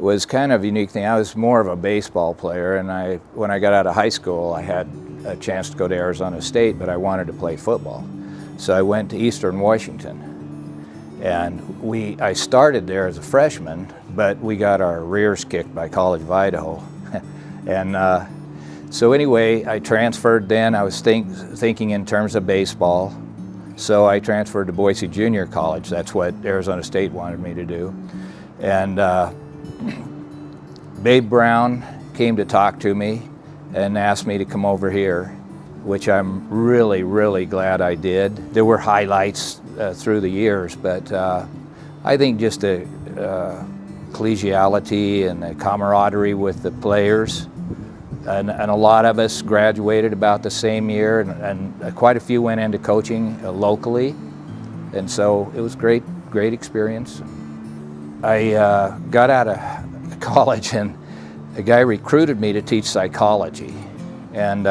was kind of a unique thing. I was more of a baseball player, and when I got out of high school, I had a chance to go to Arizona State, but I wanted to play football. So I went to Eastern Washington, and I started there as a freshman, but we got our rears kicked by College of Idaho. And so anyway, I transferred then. I was thinking in terms of baseball. So I transferred to Boise Junior College. That's what Arizona State wanted me to do. And Babe Brown came to talk to me and asked me to come over here, which I'm really, really glad I did. There were highlights through the years, but I think just the collegiality and the camaraderie with the players, and a lot of us graduated about the same year, and quite a few went into coaching locally, and so it was great experience. I got out of college, and a guy recruited me to teach psychology, and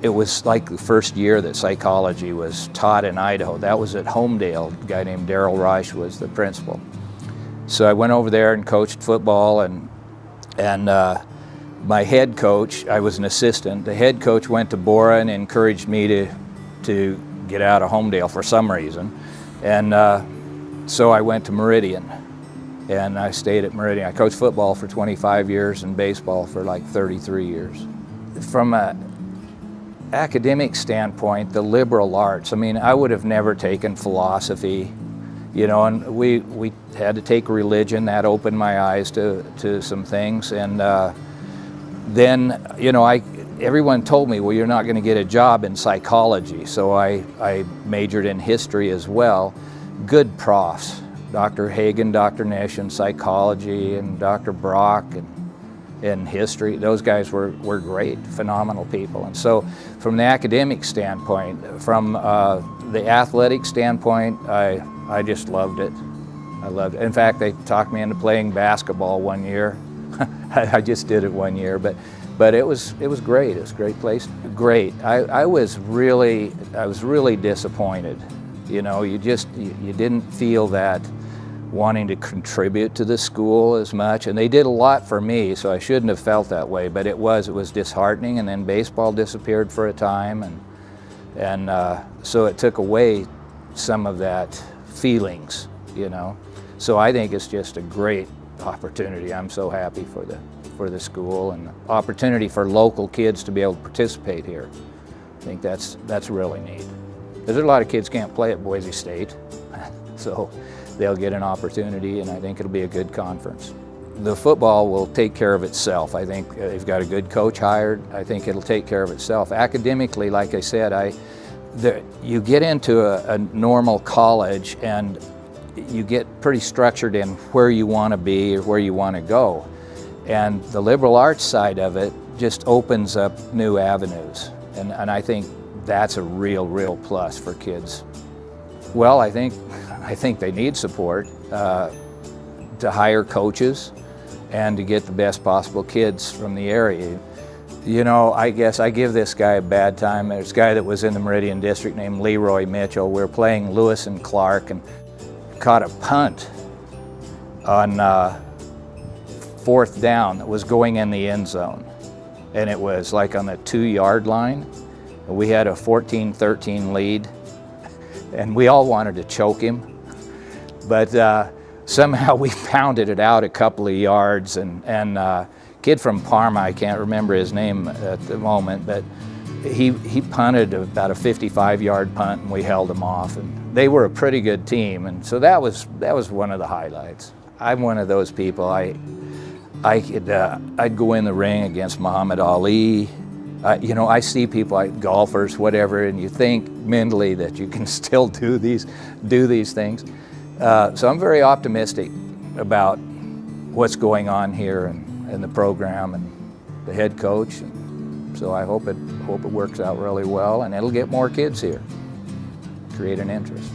it was like the first year that psychology was taught in Idaho. That was at Homedale. A guy named Darrell Reich was the principal. So I went over there and coached football, and my head coach, I was an assistant, the head coach went to Bora and encouraged me to get out of Homedale for some reason. And so I went to Meridian, and I stayed at Meridian. I coached football for 25 years and baseball for like 33 years. From an academic standpoint, the liberal arts, I mean, I would have never taken philosophy, you know, and we had to take religion. That opened my eyes to some things. And then, you know, everyone told me, well, you're not going to get a job in psychology. So I majored in history as well. Good profs, Dr. Hagen, Dr. Nish in psychology, and Dr. Brock in history. Those guys were great, phenomenal people. And so from the academic standpoint, from the athletic standpoint, I just loved it. I loved it. In fact, they talked me into playing basketball one year. I just did it one year, but it was great. It was a great place. Great. I was really disappointed. You know, you didn't feel that wanting to contribute to the school as much, and they did a lot for me, so I shouldn't have felt that way. But it was disheartening. And then baseball disappeared for a time, and so it took away some of that feelings. You know, so I think it's just a great opportunity. I'm so happy for the school, and the opportunity for local kids to be able to participate here. I think that's really neat. There's a lot of kids can't play at Boise State, so they'll get an opportunity, and I think it'll be a good conference. The football will take care of itself. I think they've got a good coach hired. I think it'll take care of itself. Academically, like I said, you get into a normal college, and you get pretty structured in where you want to be or where you want to go. And the liberal arts side of it just opens up new avenues. And I think that's a real plus for kids. Well, I think they need support to hire coaches and to get the best possible kids from the area. You know, I guess I give this guy a bad time. There's a guy that was in the Meridian District named Leroy Mitchell. We were playing Lewis and Clark, and caught a punt on 4th down that was going in the end zone. And it was like on the 2-yard line. We had a 14-13 lead, and we all wanted to choke him. But somehow we pounded it out a couple of yards, and kid from Parma, I can't remember his name at the moment, but he punted about a 55-yard punt, and we held him off. And they were a pretty good team, and so that was one of the highlights. I'm one of those people. I'd go in the ring against Muhammad Ali. You know, I see people like golfers, whatever, and you think mentally that you can still do these things. So I'm very optimistic about what's going on here and the program and the head coach. And so I hope it works out really well, and it'll get more kids here, create an interest.